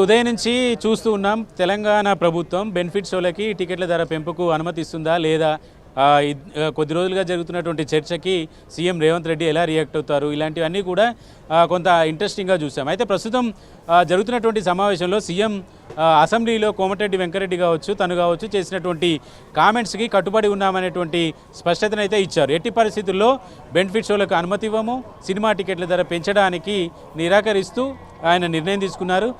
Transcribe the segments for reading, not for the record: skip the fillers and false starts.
ఉదయం నుంచి చూస్తూ ఉన్నాం. తెలంగాణ ప్రభుత్వం బెనిఫిట్ షోలకి టికెట్ల ధర పెంపుకు అనుమతిస్తుందా లేదా, కొద్ది రోజులుగా జరుగుతున్నటువంటి చర్చకి సీఎం రేవంత్ రెడ్డి ఎలా రియాక్ట్ అవుతారు, ఇలాంటివన్నీ కూడా కొంత ఇంట్రెస్టింగ్గా చూసాం. అయితే ప్రస్తుతం జరుగుతున్నటువంటి సమావేశంలో సీఎం అసెంబ్లీలో కోమటిరెడ్డి వెంకరెడ్డి తను కావచ్చు చేసినటువంటి కామెంట్స్కి కట్టుబడి ఉన్నామనేటువంటి స్పష్టతనైతే ఇచ్చారు. ఎట్టి పరిస్థితుల్లో బెనిఫిట్ షోలకు అనుమతి ఇవ్వము, సినిమా టికెట్ల ధర పెంచడానికి నిరాకరిస్తూ ఆయన నిర్ణయం తీసుకున్నారు.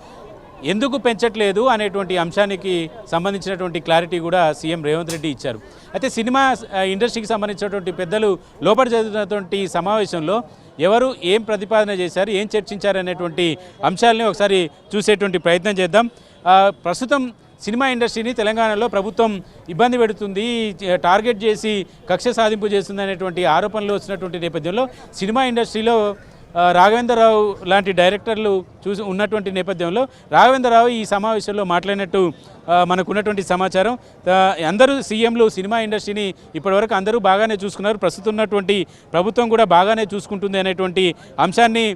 ఎందుకు పెంచట్లేదు అనేటువంటి అంశానికి సంబంధించినటువంటి క్లారిటీ కూడా సీఎం రేవంత్ రెడ్డి ఇచ్చారు. అయితే సినిమా ఇండస్ట్రీకి సంబంధించినటువంటి పెద్దలు లోపల జరుగుతున్నటువంటి సమావేశంలో ఎవరు ఏం ప్రతిపాదన చేశారు, ఏం చర్చించారు అనేటువంటి అంశాలని ఒకసారి చూసేటువంటి ప్రయత్నం చేద్దాం. ప్రస్తుతం సినిమా ఇండస్ట్రీని తెలంగాణలో ప్రభుత్వం ఇబ్బంది పెడుతుంది, టార్గెట్ చేసి కక్ష సాధింపు చేస్తుంది అనేటువంటి ఆరోపణలు వచ్చినటువంటి నేపథ్యంలో సినిమా ఇండస్ట్రీలో రాఘవేంద్రరావు లాంటి డైరెక్టర్లు ఉన్నటువంటి నేపథ్యంలో రాఘవేంద్రరావు ఈ సమావేశంలో మాట్లాడినట్టు మనకున్నటువంటి సమాచారం. అందరూ సీఎంలు సినిమా ఇండస్ట్రీని ఇప్పటివరకు అందరూ బాగానే చూసుకున్నారు, ప్రస్తుతం ఉన్నటువంటి ప్రభుత్వం కూడా బాగానే చూసుకుంటుంది అనేటువంటి అంశాన్ని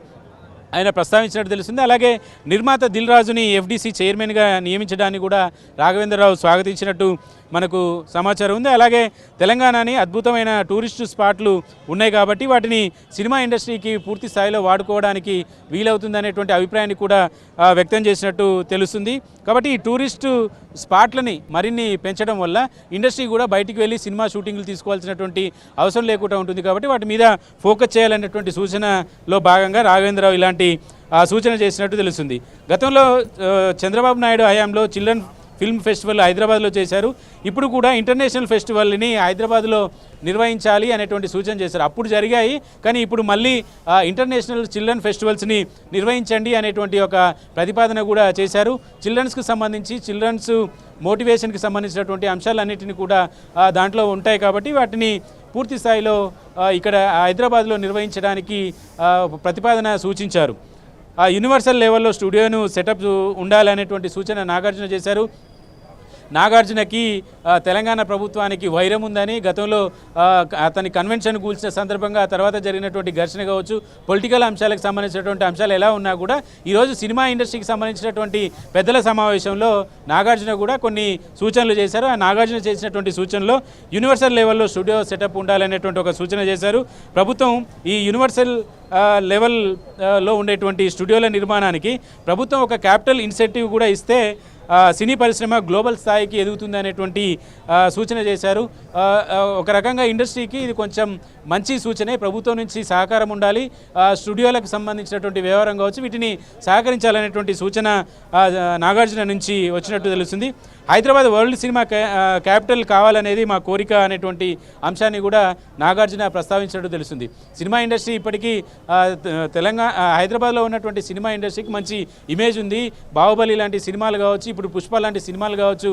ఆయన ప్రస్తావించినట్టు తెలుస్తుంది. అలాగే నిర్మాత దిల్ రాజుని ఎఫ్డీసీ చైర్మన్గా నియమించడాన్ని కూడా రాఘవేంద్రరావు స్వాగతించినట్టు మనకు సమాచారం ఉంది. అలాగే తెలంగాణని అద్భుతమైన టూరిస్టు స్పాట్లు ఉన్నాయి కాబట్టి వాటిని సినిమా ఇండస్ట్రీకి పూర్తి స్థాయిలో వాడుకోవడానికి వీలవుతుందనేటువంటి అభిప్రాయాన్ని కూడా వ్యక్తం చేసినట్టు తెలుస్తుంది. కాబట్టి ఈ టూరిస్టు స్పాట్లని మరిన్ని పెంచడం వల్ల ఇండస్ట్రీ కూడా బయటికి వెళ్ళి సినిమా షూటింగ్లు తీసుకోవాల్సినటువంటి అవసరం లేకుండా ఉంటుంది. కాబట్టి వాటి మీద ఫోకస్ చేయాలనేటువంటి సూచనలో భాగంగా రాఘవేంద్రరావు ఇలాంటి సూచన చేసినట్టు తెలుస్తుంది. గతంలో చంద్రబాబు నాయుడు హయాంలో చిల్డ్రన్ ఫిల్మ్ ఫెస్టివల్ హైదరాబాద్లో చేశారు. ఇప్పుడు కూడా ఇంటర్నేషనల్ ఫెస్టివల్ని హైదరాబాద్లో నిర్వహించాలి అనేటువంటి సూచన చేశారు. అప్పుడు జరిగాయి, కానీ ఇప్పుడు మళ్ళీ ఇంటర్నేషనల్ చిల్డ్రన్ ఫెస్టివల్స్ని నిర్వహించండి అనేటువంటి ఒక ప్రతిపాదన కూడా చేశారు. చిల్డ్రన్స్కి సంబంధించి చిల్డ్రన్స్ మోటివేషన్కి సంబంధించినటువంటి అంశాలన్నింటినీ కూడా దాంట్లో ఉంటాయి కాబట్టి వాటిని పూర్తి స్థాయిలో ఇక్కడ హైదరాబాద్లో నిర్వహించడానికి ప్రతిపాదన సూచించారు. యూనివర్సల్ లెవెల్లో స్టూడియోను సెటప్ ఉండాలనేటువంటి సూచన నాగార్జున చేశారు. నాగార్జునకి తెలంగాణ ప్రభుత్వానికి వైరం ఉందని గతంలో అతని కన్వెన్షన్ కూల్చిన సందర్భంగా తర్వాత జరిగినటువంటి ఘర్షణ కావచ్చు, పొలిటికల్ అంశాలకు సంబంధించినటువంటి అంశాలు ఎలా ఉన్నా కూడా ఈరోజు సినిమా ఇండస్ట్రీకి సంబంధించినటువంటి పెద్దల సమావేశంలో నాగార్జున కూడా కొన్ని సూచనలు చేశారు. ఆ నాగార్జున చేసినటువంటి సూచనలో యూనివర్సల్ లెవెల్లో స్టూడియో సెటప్ ఉండాలనేటువంటి ఒక సూచన చేశారు. ప్రభుత్వం ఈ యూనివర్సల్ లెవెల్లో ఉండేటువంటి స్టూడియోల నిర్మాణానికి ప్రభుత్వం ఒక క్యాపిటల్ ఇన్సెంటివ్ కూడా ఇస్తే సినీ పరిశ్రమ గ్లోబల్ స్థాయికి ఎదుగుతుంది అనేటువంటి సూచన చేశారు. ఒక రకంగా ఇండస్ట్రీకి ఇది కొంచెం మంచి సూచనే. ప్రభుత్వం నుంచి సహకారం ఉండాలి, స్టూడియోలకు సంబంధించినటువంటి వ్యవహారం కావచ్చు, వీటిని సహకరించాలనేటువంటి సూచన నాగార్జున నుంచి వచ్చినట్టు తెలుస్తుంది. హైదరాబాద్ వరల్డ్ సినిమా క్యాపిటల్ కావాలనేది మా కోరిక అనేటువంటి అంశాన్ని కూడా నాగార్జున ప్రస్తావించినట్టు తెలుస్తుంది. సినిమా ఇండస్ట్రీ ఇప్పటికీ హైదరాబాద్లో ఉన్నటువంటి సినిమా ఇండస్ట్రీకి మంచి ఇమేజ్ ఉంది. బాహుబలి లాంటి సినిమాలు కావచ్చు, ఇప్పుడు పుష్ప లాంటి సినిమాలు కావచ్చు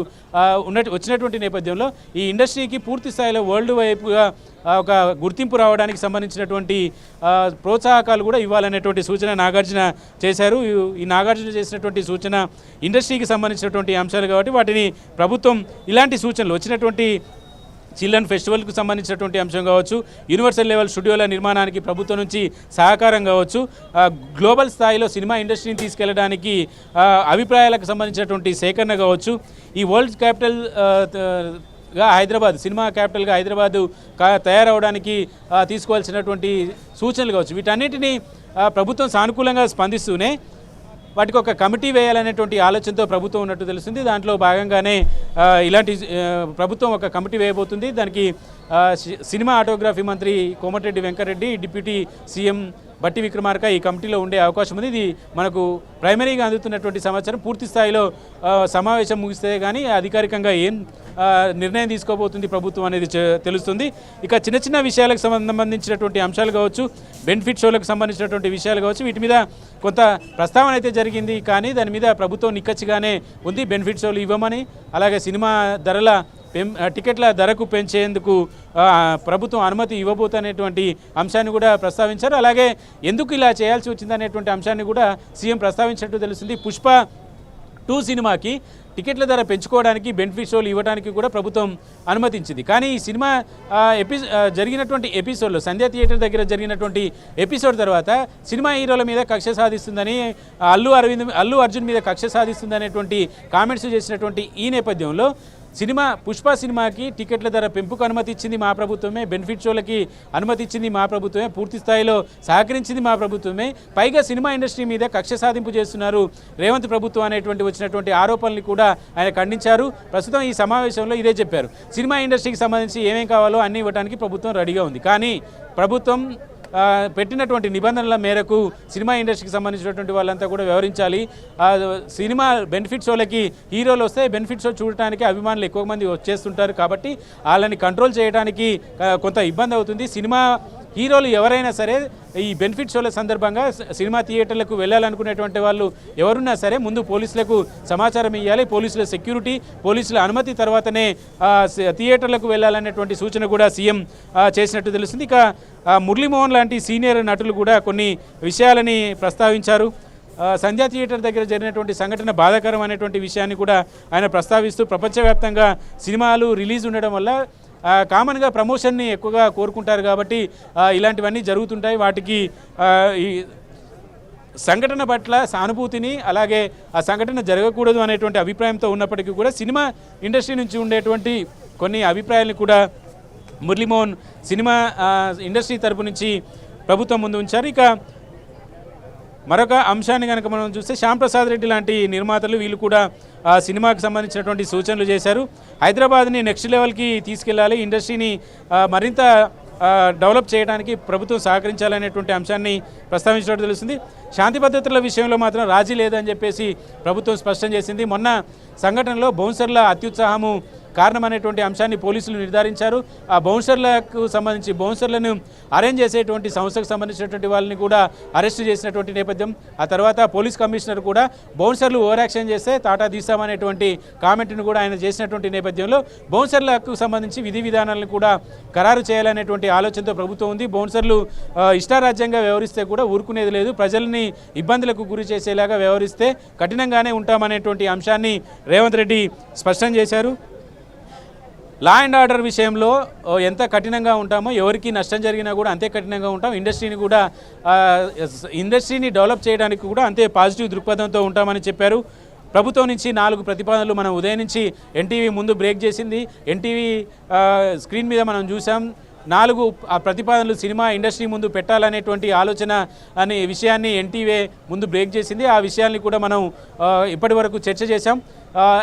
వచ్చినటువంటి నేపథ్యంలో ఈ ఇండస్ట్రీకి పూర్తి స్థాయిలో వరల్డ్ వైపుగా ఒక గుర్తింపు రావడానికి సంబంధించినటువంటి ప్రోత్సాహకాలు కూడా ఇవ్వాలనేటువంటి సూచన నాగార్జున చేశారు. ఈ నాగార్జున చేసినటువంటి సూచన ఇండస్ట్రీకి సంబంధించినటువంటి అంశాలు కాబట్టి వాటిని ప్రభుత్వం ఇలాంటి సూచనలు వచ్చినటువంటి చిల్డ్రన్ ఫెస్టివల్కు సంబంధించినటువంటి అంశం కావచ్చు, యూనివర్సల్ లెవెల్ స్టూడియోల నిర్మాణానికి ప్రభుత్వం నుంచి సహకారం కావచ్చు, గ్లోబల్ స్థాయిలో సినిమా ఇండస్ట్రీని తీసుకెళ్లడానికి అభిప్రాయాలకు సంబంధించినటువంటి సేకరణ కావచ్చు, ఈ వరల్డ్ క్యాపిటల్గా హైదరాబాద్ సినిమా క్యాపిటల్గా హైదరాబాదు తయారవడానికి తీసుకోవాల్సినటువంటి సూచనలు కావచ్చు, వీటన్నిటినీ ప్రభుత్వం సానుకూలంగా స్పందిస్తూనే వాటికి ఒక కమిటీ వేయాలనేటువంటి ఆలోచనతో ప్రభుత్వం ఉన్నట్టు తెలుస్తుంది. దాంట్లో భాగంగానే ఇలాంటి ప్రభుత్వం ఒక కమిటీ వేయబోతుంది. దానికి సినిమా ఆటోగ్రఫీ మంత్రి కోమటిరెడ్డి వెంకరెడ్డి, డిప్యూటీ సీఎం బట్టి విక్రమార్క ఈ కమిటీలో ఉండే అవకాశం ఉంది. ఇది మనకు ప్రైమరీగా అందుతున్నటువంటి సమాచారం. పూర్తి స్థాయిలో సమావేశం ముగిస్తే కానీ అధికారికంగా ఏం నిర్ణయం తీసుకోబోతుంది ప్రభుత్వం అనేది తెలుస్తుంది. ఇక చిన్న చిన్న విషయాలకు సంబంధించినటువంటి అంశాలు కావచ్చు, బెనిఫిట్ షోలకు సంబంధించినటువంటి విషయాలు కావచ్చు, వీటి మీద కొంత ప్రస్తావన అయితే జరిగింది. కానీ దాని మీద ప్రభుత్వం నిక్కచ్చిగానే ఉంది. బెనిఫిట్ షోలు ఇవ్వమని, అలాగే సినిమా టికెట్ల ధరకు పెంచేందుకు ప్రభుత్వం అనుమతి ఇవ్వబోతున్నటువంటి అంశాన్ని కూడా ప్రస్తావించారు. అలాగే ఎందుకు ఇలా చేయాల్సి వచ్చిందనేటువంటి అంశాన్ని కూడా సీఎం ప్రస్తావించినట్టు తెలుస్తుంది. పుష్ప సినిమాకి టికెట్ల ధర పెంచుకోవడానికి బెనిఫిట్ షోలు ఇవ్వడానికి కూడా ప్రభుత్వం అనుమతించింది. కానీ ఈ సినిమా జరిగినటువంటి ఎపిసోడ్లో సంధ్యా థియేటర్ దగ్గర జరిగినటువంటి ఎపిసోడ్ తర్వాత సినిమా హీరోల మీద కక్ష సాధిస్తుందని అల్లు అర్జున్ మీద కక్ష సాధిస్తుందనేటువంటి కామెంట్స్ చేసినటువంటి ఈ నేపథ్యంలో పుష్ప సినిమాకి టికెట్ల ధర పెంపుకు అనుమతి ఇచ్చింది మా ప్రభుత్వమే, బెనిఫిట్ షోలకి అనుమతి ఇచ్చింది మా ప్రభుత్వమే, పూర్తి స్థాయిలో సహకరించింది మా ప్రభుత్వమే. పైగా సినిమా ఇండస్ట్రీ మీద కక్ష సాధింపు చేస్తున్నారు రేవంత్ ప్రభుత్వం అనేటువంటి వచ్చినటువంటి ఆరోపణలు కూడా ఆయన ఖండించారు. ప్రస్తుతం ఈ సమావేశంలో ఇదే చెప్పారు. సినిమా ఇండస్ట్రీకి సంబంధించి ఏమేం కావాలో అన్ని ఇవ్వడానికి ప్రభుత్వం రెడీగా ఉంది. కానీ ప్రభుత్వం పెట్టినటువంటి నిబంధనల మేరకు సినిమా ఇండస్ట్రీకి సంబంధించినటువంటి వాళ్ళంతా కూడా వ్యవహరించాలి. సినిమా బెనిఫిట్ షోలకి హీరోలు వస్తే బెనిఫిట్ షో చూడటానికి అభిమానులు ఎక్కువ మంది వచ్చేస్తుంటారు. కాబట్టి వాళ్ళని కంట్రోల్ చేయడానికి కొంత ఇబ్బంది అవుతుంది. సినిమా హీరోలు ఎవరైనా సరే ఈ బెనిఫిట్ షోల సందర్భంగా సినిమా థియేటర్లకు వెళ్ళాలనుకునేటువంటి వాళ్ళు ఎవరున్నా సరే ముందు పోలీసులకు సమాచారం ఇవ్వాలి. పోలీసుల సెక్యూరిటీ, పోలీసుల అనుమతి తర్వాతనే థియేటర్లకు వెళ్ళాలనేటువంటి సూచన కూడా సీఎం చేసినట్టు తెలుస్తుంది. ఇక మురళీమోహన్ లాంటి సీనియర్ నటులు కూడా కొన్ని విషయాలని ప్రస్తావించారు. సంధ్యా థియేటర్ దగ్గర జరిగినటువంటి సంఘటన బాధాకరం అనేటువంటి విషయాన్ని కూడా ఆయన ప్రస్తావిస్తూ ప్రపంచవ్యాప్తంగా సినిమాలు రిలీజ్ ఉండడం వల్ల కామన్గా ప్రమోషన్ని ఎక్కువగా కోరుకుంటారు కాబట్టి ఇలాంటివన్నీ జరుగుతుంటాయి. వాటికి ఈ సంఘటన పట్ల సానుభూతిని అలాగే ఆ సంఘటన జరగకూడదు అనేటువంటి అభిప్రాయంతో ఉన్నప్పటికీ కూడా సినిమా ఇండస్ట్రీ నుంచి ఉండేటువంటి కొన్ని అభిప్రాయాలను కూడా మురళీమోహన్ సినిమా ఇండస్ట్రీ తరపు నుంచి ప్రభుత్వం ముందు ఉంచారు. ఇక మరొక అంశాన్ని కనుక మనం చూస్తే శ్యాంప్రసాద్ రెడ్డి లాంటి నిర్మాతలు వీళ్ళు కూడా సినిమాకి సంబంధించినటువంటి సూచనలు చేశారు. హైదరాబాద్ని నెక్స్ట్ లెవెల్కి తీసుకెళ్లాలి, ఇండస్ట్రీని మరింత డెవలప్ చేయడానికి ప్రభుత్వం సహకరించాలనేటువంటి అంశాన్ని ప్రస్తావించినట్టు తెలుస్తుంది. శాంతి భద్రతల విషయంలో మాత్రం రాజీ లేదని చెప్పేసి ప్రభుత్వం స్పష్టం చేసింది. మొన్న సంఘటనలో బౌన్సర్ల అత్యుత్సాహము కారణమనేటువంటి అంశాన్ని పోలీసులు నిర్ధారించారు. ఆ బౌన్సర్లను అరేంజ్ చేసేటువంటి సంస్థకు సంబంధించినటువంటి వాళ్ళని కూడా అరెస్ట్ చేసినటువంటి నేపథ్యం. ఆ తర్వాత పోలీస్ కమిషనర్ కూడా బౌన్సర్లు ఓవర్ యాక్షన్ చేస్తే తాటా తీస్తామనేటువంటి కామెంట్ను కూడా ఆయన చేసినటువంటి నేపథ్యంలో బౌన్సర్లకు సంబంధించి విధి విధానాలను కూడా ఖరారు చేయాలనేటువంటి ఆలోచనతో ప్రభుత్వం ఉంది. బౌన్సర్లు ఇష్టారాజ్యంగా వ్యవహరిస్తే కూడా ఊరుకునేది లేదు. ప్రజల్ని ఇబ్బందులకు గురి చేసేలాగా వ్యవహరిస్తే కఠినంగానే ఉంటామనేటువంటి అంశాన్ని రేవంత్ రెడ్డి స్పష్టం చేశారు. లా అండ్ ఆర్డర్ విషయంలో ఎంత కఠినంగా ఉంటామో ఎవరికి నష్టం జరిగినా కూడా అంతే కఠినంగా ఉంటాం. ఇండస్ట్రీని డెవలప్ చేయడానికి కూడా అంతే పాజిటివ్ దృక్పథంతో ఉంటామని చెప్పారు. ప్రభుత్వం నుంచి 4 ప్రతిపాదనలు మనం ఉదయం నుంచి ఎన్టీవీ ముందు బ్రేక్ చేసింది. ఎన్టీవీ స్క్రీన్ మీద మనం చూసాం. 4 ప్రతిపాదనలు సినిమా ఇండస్ట్రీ ముందు పెట్టాలనేటువంటి ఆలోచన అనే విషయాన్ని ఎన్టీవీ ముందు బ్రేక్ చేసింది. ఆ విషయాన్ని కూడా మనం ఇప్పటి వరకు చర్చ చేశాం.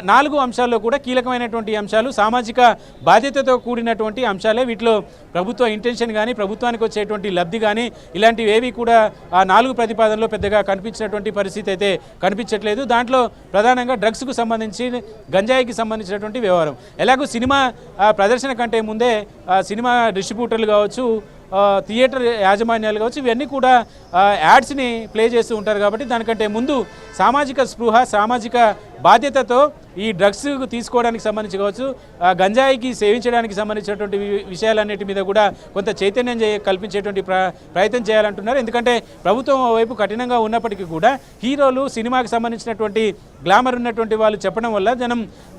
4 అంశాల్లో కూడా కీలకమైనటువంటి అంశాలు సామాజిక బాధ్యతతో కూడినటువంటి అంశాలే. వీటిలో ప్రభుత్వ ఇంటెన్షన్ కానీ ప్రభుత్వానికి వచ్చేటువంటి లబ్ధి కానీ ఇలాంటివి ఏవి కూడా ఆ 4 ప్రతిపాదనలో పెద్దగా కనిపించినటువంటి పరిస్థితి అయితే కనిపించట్లేదు. దాంట్లో ప్రధానంగా డ్రగ్స్కు సంబంధించి గంజాయికి సంబంధించినటువంటి వ్యవహారం. ఎలాగో సినిమా ప్రదర్శన కంటే ముందే సినిమా డిస్ట్రిబ్యూటర్లు కావచ్చు, థియేటర్ యాజమాన్యాలు కావచ్చు, ఇవన్నీ కూడా యాడ్స్ని ప్లే చేస్తూ ఉంటారు. కాబట్టి దానికంటే ముందు సామాజిక స్పృహ, సామాజిక బాధ్యతతో ఈ డ్రగ్స్ తీసుకోవడానికి సంబంధించి కావచ్చు, గంజాయికి సేవించడానికి సంబంధించినటువంటి విషయాలన్నిటి మీద కూడా కొంత చైతన్యం కల్పించేటువంటి ప్రయత్నం చేయాలంటున్నారు. ఎందుకంటే ప్రభుత్వం వైపు కఠినంగా ఉన్నప్పటికీ కూడా హీరోలు సినిమాకి సంబంధించినటువంటి గ్లామర్ ఉన్నటువంటి వాళ్ళు చెప్పడం వల్ల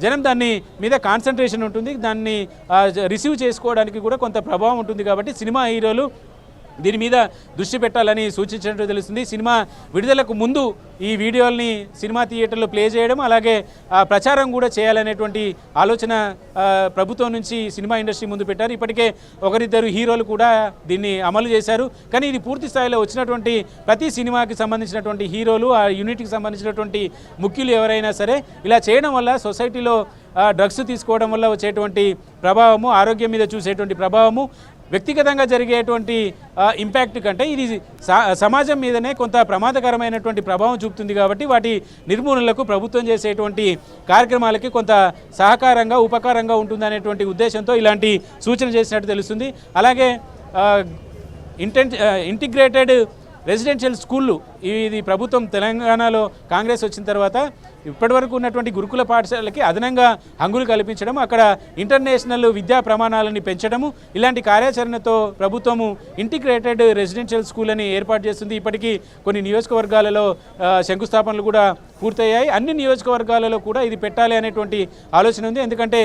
జనం దాన్ని మీద కాన్సన్ట్రేషన్ ఉంటుంది, దాన్ని రిసీవ్ చేసుకోవడానికి కూడా కొంత ప్రభావం ఉంటుంది. కాబట్టి సినిమా హీరోలు దీని మీద దృష్టి పెట్టాలని సూచించినట్టు తెలుస్తుంది. సినిమా విడుదలకు ముందు ఈ వీడియోల్ని సినిమా థియేటర్లో ప్లే చేయడం, అలాగే ప్రచారం కూడా చేయాలనేటువంటి ఆలోచన ప్రభుత్వం నుంచి సినిమా ఇండస్ట్రీ ముందు పెట్టారు. ఇప్పటికే 1-2 హీరోలు కూడా దీన్ని అమలు చేశారు. కానీ ఇది పూర్తి స్థాయిలో వచ్చినటువంటి ప్రతి సినిమాకి సంబంధించినటువంటి హీరోలు, ఆ యూనిట్కి సంబంధించినటువంటి ముఖ్యులు ఎవరైనా సరే ఇలా చేయడం వల్ల సొసైటీలో డ్రగ్స్ తీసుకోవడం వల్ల వచ్చేటువంటి ప్రభావము, ఆరోగ్యం మీద చూసేటువంటి ప్రభావము, వ్యక్తిగతంగా జరిగేటువంటి ఇంపాక్ట్ కంటే ఇది సమాజం మీదనే కొంత ప్రమాదకరమైనటువంటి ప్రభావం చూపుతుంది. కాబట్టి వాటి నిర్మూలనకు ప్రభుత్వం చేసేటువంటి కార్యక్రమాలకి కొంత సహకారంగా, ఉపకారంగా ఉంటుందనేటువంటి ఉద్దేశంతో ఇలాంటి సూచన చేసినట్టు తెలుస్తుంది. అలాగే ఇంటిగ్రేటెడ్ రెసిడెన్షియల్ స్కూళ్ళు ఇది ప్రభుత్వం తెలంగాణలో కాంగ్రెస్ వచ్చిన తర్వాత ఇప్పటివరకు ఉన్నటువంటి గురుకుల పాఠశాలకి అదనంగా హంగులు కల్పించడం, అక్కడ ఇంటర్నేషనల్ విద్యా ప్రమాణాలని పెంచడము, ఇలాంటి కార్యాచరణతో ప్రభుత్వము ఇంటిగ్రేటెడ్ రెసిడెన్షియల్ స్కూల్ అని ఏర్పాటు చేస్తుంది. ఇప్పటికీ కొన్ని నియోజకవర్గాలలో శంకుస్థాపనలు కూడా పూర్తయ్యాయి. అన్ని నియోజకవర్గాలలో కూడా ఇది పెట్టాలి అనేటువంటి ఆలోచన ఉంది. ఎందుకంటే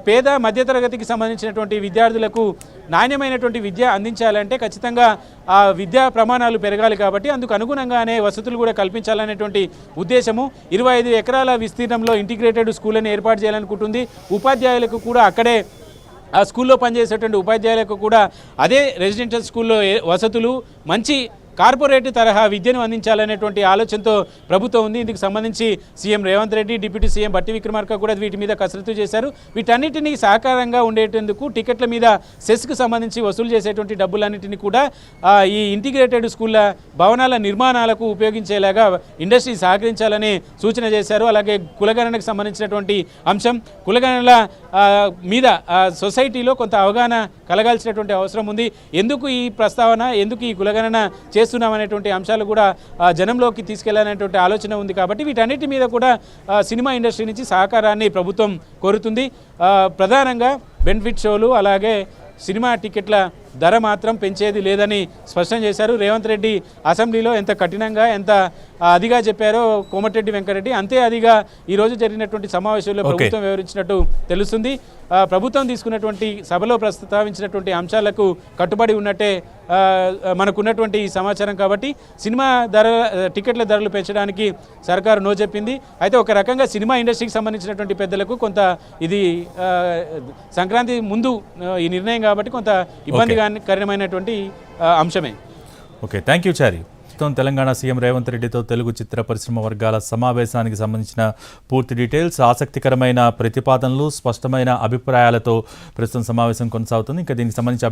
పేద మధ్యతరగతికి సంబంధించినటువంటి విద్యార్థులకు నాణ్యమైనటువంటి విద్య అందించాలంటే ఖచ్చితంగా ఆ విద్యా ప్రమాణాలు పెరగాలి. కాబట్టి అందుకు అనుగుణంగానే వసతులు కూడా కల్పించాలనేటువంటి ఉద్దేశము 25 ఎకరాల విస్తీర్ణంలో ఇంటిగ్రేటెడ్ స్కూల్ అని ఏర్పాటు చేయాలనుకుంటుంది. ఉపాధ్యాయులకు కూడా అక్కడే ఆ స్కూల్లో పనిచేసేటువంటి ఉపాధ్యాయులకు కూడా అదే రెసిడెన్షియల్ స్కూల్లో వసతులు, మంచి కార్పొరేట్ తరహా విద్యను అందించాలనేటువంటి ఆలోచనతో ప్రభుత్వం ఉంది. ఇందుకు సంబంధించి CM Revanth Reddy, deputy CM బట్టి విక్రమార్క కూడా వీటి మీద కసరత్తు చేశారు. వీటన్నిటినీ సహకారంగా ఉండేటందుకు టికెట్ల మీద సెస్కు సంబంధించి వసూలు చేసేటువంటి డబ్బులన్నింటినీ కూడా ఈ ఇంటిగ్రేటెడ్ స్కూళ్ళ భవనాల నిర్మాణాలకు ఉపయోగించేలాగా ఇండస్ట్రీ సహకరించాలని సూచన చేశారు. అలాగే కులగణనకు సంబంధించినటువంటి అంశం, కులగణనల మీద సొసైటీలో కొంత అవగాహన కలగాల్సినటువంటి అవసరం ఉంది. ఎందుకు ఈ ప్రస్తావన, ఎందుకు ఈ కులగణన చేస్తున్నామనేటువంటి అంశాలు కూడా జనంలోకి తీసుకెళ్లాలనేటువంటి ఆలోచన ఉంది. కాబట్టి వీటన్నిటి మీద కూడా సినిమా ఇండస్ట్రీ నుంచి సహకారాన్ని ప్రభుత్వం కోరుతుంది. ప్రధానంగా బెనిఫిట్ షోలు, అలాగే సినిమా టికెట్ల ధర మాత్రం పెంచేది లేదని స్పష్టం చేశారు. రేవంత్ రెడ్డి అసెంబ్లీలో ఎంత కఠినంగా, ఎంత అదిగా చెప్పారో కోమటిరెడ్డి వెంకటరెడ్డి అంతే అదిగా ఈరోజు జరిగినటువంటి సమావేశంలో ప్రభుత్వం వివరించినట్టు తెలుస్తుంది. ప్రభుత్వం తీసుకున్నటువంటి సభలో ప్రస్తావించినటువంటి అంశాలకు కట్టుబడి ఉన్నట్టే మనకున్నటువంటి సమాచారం. కాబట్టి సినిమా టికెట్ల ధరలు పెంచడానికి సర్కారు నో చెప్పింది. అయితే ఒక రకంగా సినిమా ఇండస్ట్రీకి సంబంధించినటువంటి పెద్దలకు కొంత ఇది సంక్రాంతి ముందు ఈ నిర్ణయం కాబట్టి కొంత ఇబ్బందికరమైనటువంటి అంశమే. Okay, thank you Chari. Telangana CM Revanth రెడ్డితో తెలుగు చిత్ర పరిశ్రమ వర్గాల సమావేశానికి సంబంధించిన పూర్తి డీటెయిల్స్, ఆసక్తికరమైన ప్రతిపాదనలు, స్పష్టమైన అభిప్రాయాలతో ప్రస్తుతం సమావేశం కొనసాగుతుంది. ఇంకా దీనికి సంబంధించి